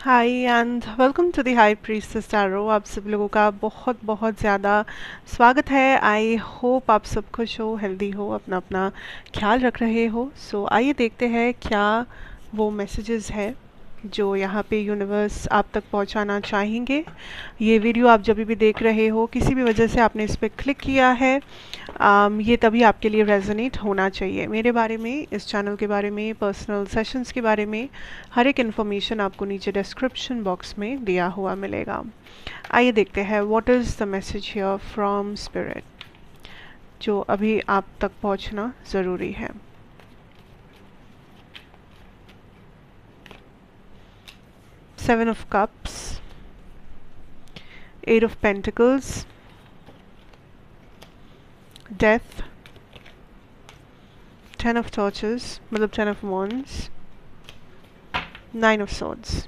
Hi and welcome to the high priestess tarot. आप सब लोगों का बहुत बहुत ज़्यादा स्वागत है। आई होप आप सब खुश हो, हेल्दी हो, अपना अपना ख्याल रख रहे हो। सो आइए देखते हैं क्या वो मैसेजेस है जो यहाँ पे यूनिवर्स आप तक पहुँचाना चाहेंगे। ये वीडियो आप जब भी देख रहे हो, किसी भी वजह से आपने इस पर क्लिक किया है, ये तभी आपके लिए रेजोनेट होना चाहिए। मेरे बारे में, इस चैनल के बारे में, पर्सनल सेशंस के बारे में हर एक इन्फॉर्मेशन आपको नीचे डिस्क्रिप्शन बॉक्स में दिया हुआ मिलेगा। आइए देखते हैं what is the message here from spirit जो अभी आप तक पहुंचना ज़रूरी है। Seven of cups, eight of pentacles, death, ten of torches मतलब ten of wands, nine of swords।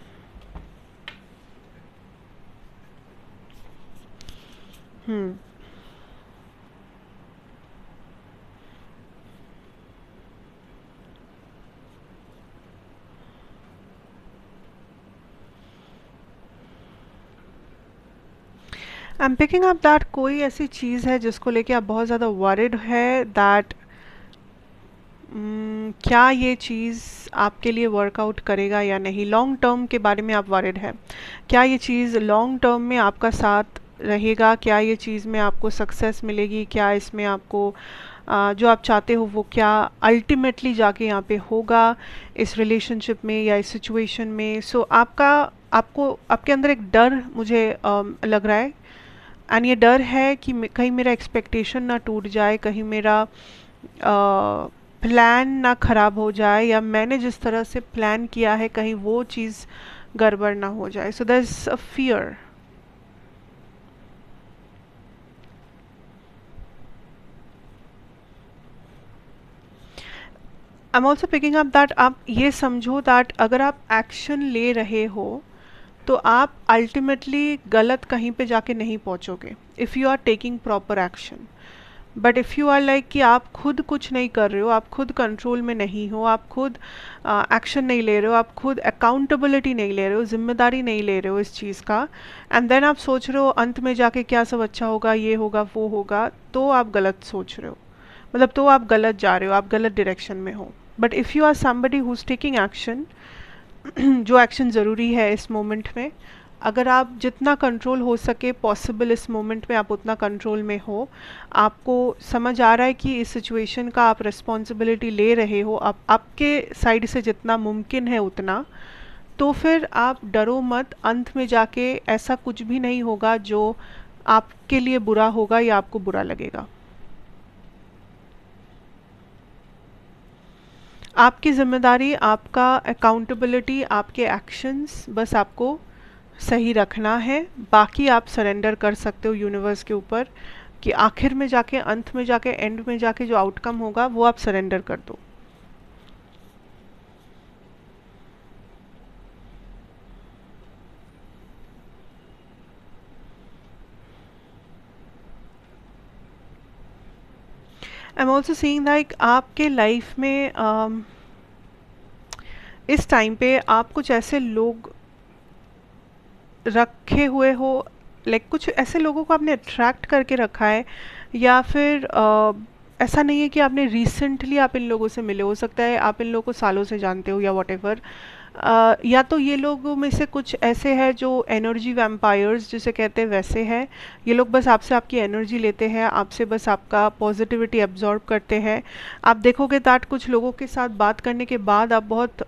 I am picking up that कोई ऐसी चीज़ है जिसको लेके आप बहुत ज़्यादा वरिड है दैट क्या ये चीज़ आपके लिए वर्कआउट करेगा या नहीं। लॉन्ग टर्म के बारे में आप वरिड है। क्या ये चीज़ लॉन्ग टर्म में आपका साथ रहेगा? क्या ये चीज़ में आपको सक्सेस मिलेगी? क्या इसमें आपको जो आप चाहते हो वो क्या अल्टीमेटली जाके यहाँ पे होगा इस रिलेशनशिप में या इस सिचुएशन में। सो आपके अंदर एक डर मुझे लग रहा है, एंड ये डर है कि कहीं मेरा एक्सपेक्टेशन ना टूट जाए, कहीं मेरा प्लान ना ख़राब हो जाए, या मैंने जिस तरह से प्लान किया है कहीं वो चीज़ गड़बड़ ना हो जाए। So there is a fear. I am also picking up that आप ये समझो दैट अगर आप एक्शन ले रहे हो तो आप अल्टीमेटली गलत कहीं पे जाके नहीं पहुंचोगे if you are taking proper action. But if you are like कि आप खुद कुछ नहीं कर रहे हो, आप खुद कंट्रोल में नहीं हो, आप खुद एक्शन नहीं ले रहे हो, आप खुद अकाउंटेबिलिटी नहीं ले रहे हो, जिम्मेदारी नहीं ले रहे हो इस चीज़ का, एंड देन आप सोच रहे हो अंत में जाके क्या सब अच्छा होगा, ये होगा वो होगा, तो आप गलत सोच रहे हो। मतलब तो आप गलत जा रहे हो, आप गलत डायरेक्शन में हो। But if you are somebody who is taking action जो एक्शन ज़रूरी है इस मोमेंट में, अगर आप जितना कंट्रोल हो सके पॉसिबल इस मोमेंट में आप उतना कंट्रोल में हो, आपको समझ आ रहा है कि इस सिचुएशन का आप रिस्पॉन्सिबिलिटी ले रहे हो, आप आपके साइड से जितना मुमकिन है उतना, तो फिर आप डरो मत। अंत में जाके ऐसा कुछ भी नहीं होगा जो आपके लिए बुरा होगा या आपको बुरा लगेगा। आपकी जिम्मेदारी, आपका अकाउंटेबिलिटी, आपके एक्शंस बस आपको सही रखना है। बाकी आप सरेंडर कर सकते हो यूनिवर्स के ऊपर कि आखिर में जाके, अंत में जाके, एंड में जाके जो आउटकम होगा वो आप सरेंडर कर दो। आई एम ऑल्सो सीइंग लाइक आपके लाइफ में इस टाइम पे आप कुछ ऐसे लोग रखे हुए हो, लाइक कुछ ऐसे लोगों को आपने अट्रैक्ट करके रखा है, या फिर ऐसा नहीं है कि आपने रिसेंटली आप इन लोगों से मिले, हो सकता है आप इन लोगों को सालों से जानते हो या वॉटेवर। या तो ये लोगों में से कुछ ऐसे हैं जो एनर्जी वैम्पायर्स जिसे कहते हैं वैसे हैं। ये लोग बस आपसे आपकी एनर्जी लेते हैं, आपसे बस आपका पॉजिटिविटी एब्जॉर्ब करते हैं। आप देखोगे दैट कुछ लोगों के साथ बात करने के बाद आप बहुत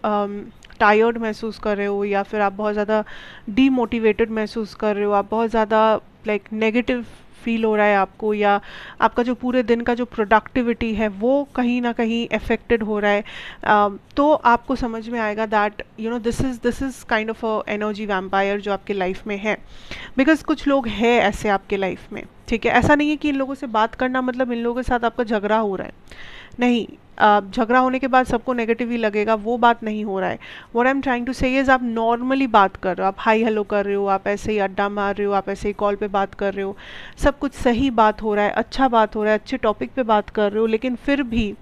टायर्ड महसूस कर रहे हो, या फिर आप बहुत ज़्यादा डीमोटिवेटेड महसूस कर रहे हो, आप बहुत ज़्यादा लाइक नेगेटिव फील हो रहा है आपको, या आपका जो पूरे दिन का जो प्रोडक्टिविटी है वो कहीं ना कहीं अफेक्टेड हो रहा है। तो आपको समझ में आएगा that you know this is kind of a energy vampire जो आपके लाइफ में है। बिकॉज कुछ लोग हैं ऐसे आपके लाइफ में, ठीक है। ऐसा नहीं है कि इन लोगों से बात करना मतलब इन लोगों के साथ आपका झगड़ा हो रहा है, नहीं। झगड़ा होने के बाद सबको नेगेटिव ही लगेगा, वो बात नहीं हो रहा है। What I am trying to say is आप नॉर्मली बात कर रहे हो, आप हाई हेलो कर रहे हो, आप ऐसे ही अड्डा मार रहे हो, आप ऐसे ही कॉल पे बात कर रहे हो, सब कुछ सही बात हो रहा है, अच्छा बात हो रहा है, अच्छे टॉपिक पे बात कर रहे हो, लेकिन फिर भी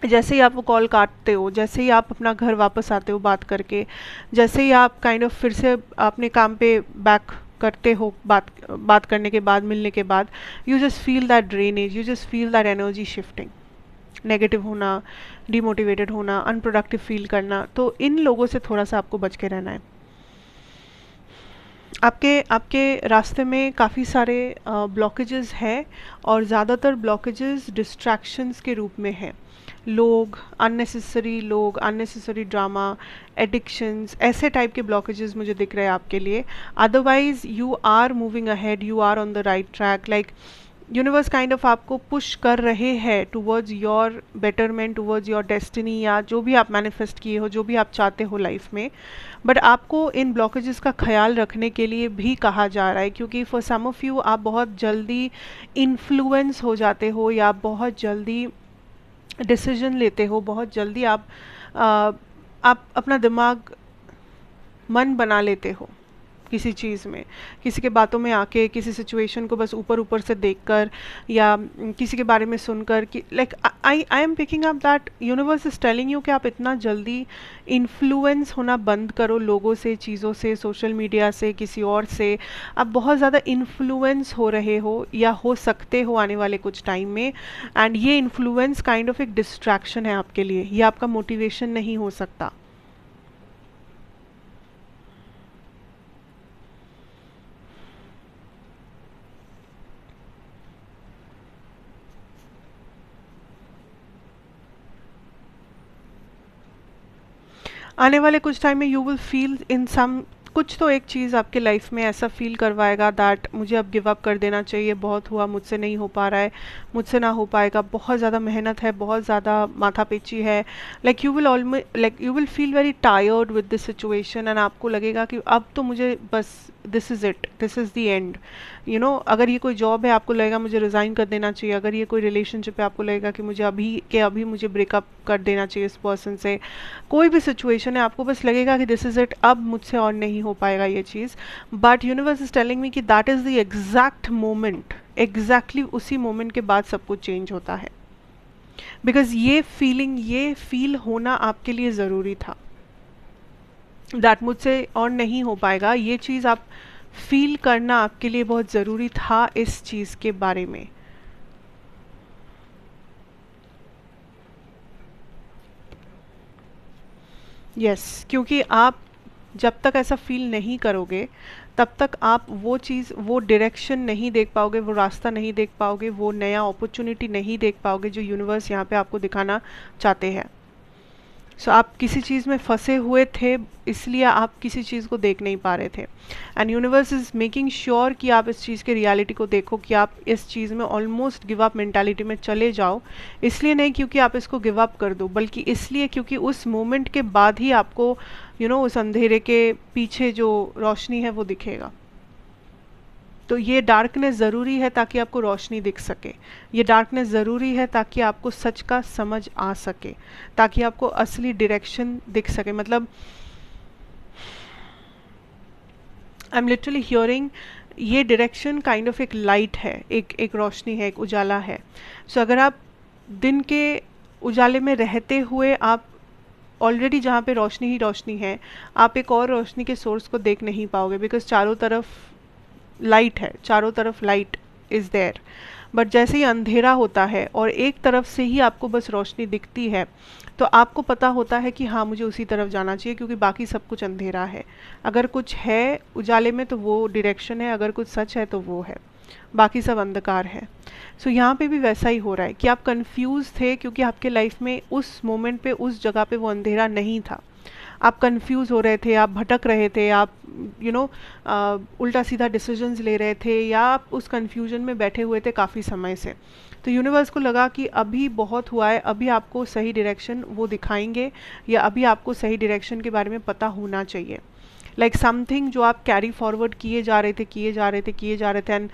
जैसे ही आप वो कॉल काटते हो, जैसे ही आप अपना घर वापस आते हो बात करके, जैसे ही आप काइंड ऑफ फिर से अपने काम पे बैक करते हो बात बात करने के बाद, मिलने के बाद, you just feel that drainage, you just feel that energy shifting, negative होना, डिमोटिवेटेड होना, अनप्रोडक्टिव फील करना। तो इन लोगों से थोड़ा सा आपको बच के रहना है। आपके आपके रास्ते में काफ़ी सारे ब्लॉकेजेस हैं, और ज़्यादातर ब्लॉकेजेस डिस्ट्रैक्शंस के रूप में हैं। लोग, अननेसेसरी ड्रामा, एडिक्शंस, ऐसे टाइप के ब्लॉकेजेस मुझे दिख रहे हैं आपके लिए। Otherwise you are moving ahead, you are on the right track. Like universe kind of आपको पुश कर रहे हैं towards your betterment, towards your destiny, या जो भी आप मैनिफेस्ट किए हो, जो भी आप चाहते हो लाइफ में। बट आपको इन ब्लॉकेजेस का ख्याल रखने के लिए भी कहा जा रहा है, क्योंकि फॉर सम ऑफ यू आप बहुत जल्दी इन्फ्लुएंस हो जाते हो, या बहुत जल्दी डिसीजन लेते हो, बहुत जल्दी आ, आप अपना दिमाग मन बना लेते हो किसी चीज़ में, किसी के बातों में आके, किसी सिचुएशन को बस ऊपर ऊपर से देखकर, या किसी के बारे में सुनकर कि like I am picking up that universe is telling you कि आप इतना जल्दी इन्फ्लुएंस होना बंद करो लोगों से, चीज़ों से, सोशल मीडिया से, किसी और से। आप बहुत ज़्यादा इन्फ्लुएंस हो रहे हो या हो सकते हो आने वाले कुछ टाइम में, एंड ये इन्फ्लुएंस काइंड ऑफ एक डिस्ट्रैक्शन है आपके लिए, ये आपका मोटिवेशन नहीं हो सकता। आने वाले कुछ टाइम में यू विल फील इन सम, कुछ तो एक चीज़ आपके लाइफ में ऐसा फील करवाएगा दैट मुझे अब गिव अप कर देना चाहिए, बहुत हुआ, मुझसे नहीं हो पा रहा है, मुझसे ना हो पाएगा, बहुत ज़्यादा मेहनत है, बहुत ज़्यादा माथापेची है। Like you will almost, like you will feel very tired with this situation, and आपको लगेगा कि अब तो मुझे बस this is it, this is the end. You know, अगर ये कोई जॉब है आपको लगेगा मुझे रिज़ाइन कर देना चाहिए, अगर ये कोई रिलेशनशिप है आपको लगेगा कि मुझे अभी मुझे ब्रेकअप कर देना चाहिए इस पर्सन से। कोई भी सिचुएशन है आपको बस लगेगा कि दिस इज़ इट, अब मुझसे और नहीं हो पाएगा ये चीज़। But universe is telling me कि that is the exact moment, exactly उसी मोमेंट के बाद सब कुछ चेंज होता है। बिकॉज ये फीलिंग, ये फील होना आपके लिए ज़रूरी था, दैट मुझसे और नहीं हो पाएगा, ये चीज़ आप फील करना आपके लिए बहुत ज़रूरी था इस चीज़ के बारे में। यस, क्योंकि आप जब तक ऐसा फील नहीं करोगे तब तक आप वो चीज़, वो डायरेक्शन नहीं देख पाओगे, वो रास्ता नहीं देख पाओगे, वो नया अपॉर्चुनिटी नहीं देख पाओगे जो यूनिवर्स यहाँ पे आपको दिखाना चाहते हैं। सो आप किसी चीज़ में फंसे हुए थे, इसलिए आप किसी चीज़ को देख नहीं पा रहे थे, and universe is making sure कि आप इस चीज़ के रियलिटी को देखो, कि आप इस चीज़ में ऑलमोस्ट गिव अप मेंटालिटी में चले जाओ। इसलिए नहीं क्योंकि आप इसको गिव अप कर दो, बल्कि इसलिए क्योंकि उस मोमेंट के बाद ही आपको उस अंधेरे के पीछे जो रोशनी है वो दिखेगा। तो ये डार्कनेस ज़रूरी है ताकि आपको रोशनी दिख सके, ये डार्कनेस ज़रूरी है ताकि आपको सच का समझ आ सके, ताकि आपको असली डायरेक्शन दिख सके। मतलब आई एम लिटरली हियरिंग, ये डायरेक्शन काइंड ऑफ एक लाइट है, एक रोशनी है, एक उजाला है। सो अगर आप दिन के उजाले में रहते हुए आप ऑलरेडी जहाँ पे रोशनी ही रोशनी है, आप एक और रोशनी के सोर्स को देख नहीं पाओगे, बिकॉज चारों तरफ लाइट है, चारों तरफ लाइट इज़ देयर। बट जैसे ही अंधेरा होता है और एक तरफ से ही आपको बस रोशनी दिखती है, तो आपको पता होता है कि हाँ मुझे उसी तरफ जाना चाहिए, क्योंकि बाकी सब कुछ अंधेरा है। अगर कुछ है उजाले में तो वो डायरेक्शन है, अगर कुछ सच है तो वो है, बाकी सब अंधकार है। सो यहाँ पे भी वैसा ही हो रहा है कि आप कंफ्यूज थे, क्योंकि आपके लाइफ में उस मोमेंट पे, उस जगह पे वो अंधेरा नहीं था। आप कंफ्यूज हो रहे थे, आप भटक रहे थे, आप उल्टा सीधा डिसीजंस ले रहे थे, या आप उस कंफ्यूजन में बैठे हुए थे काफ़ी समय से। तो यूनिवर्स को लगा कि अभी बहुत हुआ है, अभी आपको सही डायरेक्शन वो दिखाएंगे, या अभी आपको सही डायरेक्शन के बारे में पता होना चाहिए। लाइक समथिंग जो आप कैरी फॉरवर्ड किए जा रहे थे, एंड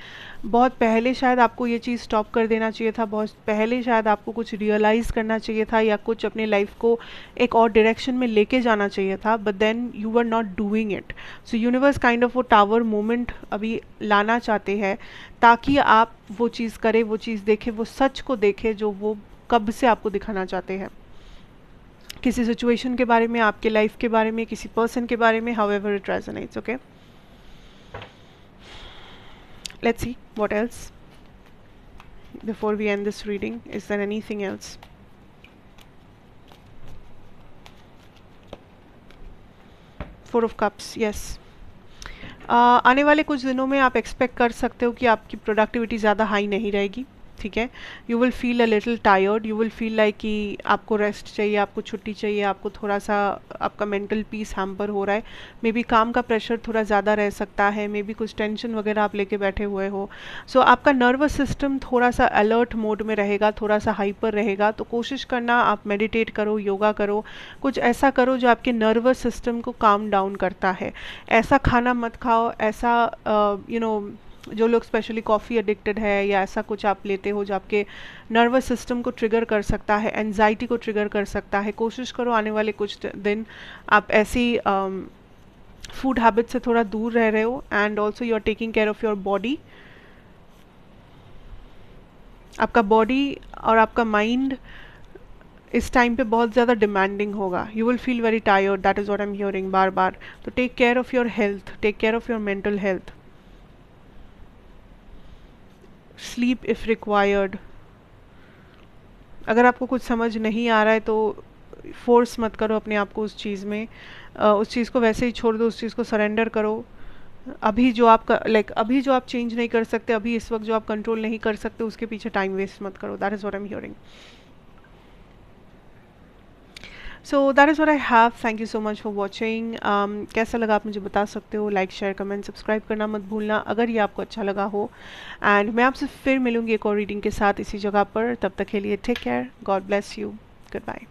बहुत पहले शायद आपको ये चीज़ स्टॉप कर देना चाहिए था, बहुत पहले शायद आपको कुछ रियलाइज़ करना चाहिए था, या कुछ अपने लाइफ को एक और डायरेक्शन में लेके जाना चाहिए था, but then you are not doing it. So universe kind of वो टावर मोमेंट अभी लाना चाहते हैं, ताकि आप वो चीज़ करें, वो चीज़ देखें, वो सच को देखें जो वो कब से आपको दिखाना चाहते हैं, किसी सिचुएशन के बारे में, आपके लाइफ के बारे में, किसी पर्सन के बारे में, however it resonates. Okay, let's see what else before we end this reading. Is there anything else? Four of Cups, yes. आने वाले कुछ दिनों में आप एक्सपेक्ट कर सकते हो कि आपकी प्रोडक्टिविटी ज़्यादा हाई नहीं रहेगी. ठीक है, you will feel a little tired, you will feel like कि आपको रेस्ट चाहिए, आपको छुट्टी चाहिए, आपको थोड़ा सा आपका मेंटल पीस हैम्पर हो रहा है. मे बी काम का प्रेशर थोड़ा ज़्यादा रह सकता है, मे बी कुछ टेंशन वगैरह आप लेके बैठे हुए हो. सो आपका नर्वस सिस्टम थोड़ा सा अलर्ट मोड में रहेगा, थोड़ा सा हाइपर रहेगा. तो कोशिश करना आप मेडिटेट करो, योगा करो, कुछ ऐसा करो जो आपके नर्वस सिस्टम को काम डाउन करता है. ऐसा खाना मत खाओ, ऐसा जो लोग स्पेशली कॉफ़ी एडिक्टेड है या ऐसा कुछ आप लेते हो जो आपके नर्वस सिस्टम को ट्रिगर कर सकता है, एंजाइटी को ट्रिगर कर सकता है, कोशिश करो आने वाले कुछ दिन आप ऐसी फूड हैबिट से थोड़ा दूर रह रहे हो. And also you are taking care of your body. आपका बॉडी और आपका माइंड इस टाइम पे बहुत ज़्यादा डिमांडिंग होगा. You will feel very tired, that is what I am hearing बार बार. तो take care of your health, take care of your mental health. Sleep if required. अगर आपको कुछ समझ नहीं आ रहा है तो फोर्स मत करो अपने आप को उस चीज़ में. उस चीज़ को वैसे ही छोड़ दो, उस चीज़ को सरेंडर करो. अभी जो आप अभी जो आप चेंज नहीं कर सकते, अभी इस वक्त जो आप कंट्रोल नहीं कर सकते, उसके पीछे टाइम वेस्ट मत करो. That is what I am hearing. So that is what I have. Thank you so much for watching. कैसा लगा आप मुझे बता सकते हो. लाइक, शेयर, कमेंट, सब्सक्राइब करना मत भूलना अगर ये आपको अच्छा लगा हो. एंड मैं आपसे फिर मिलूंगी एक और रीडिंग के साथ इसी जगह पर. तब तक के लिए take care, God bless you, good bye.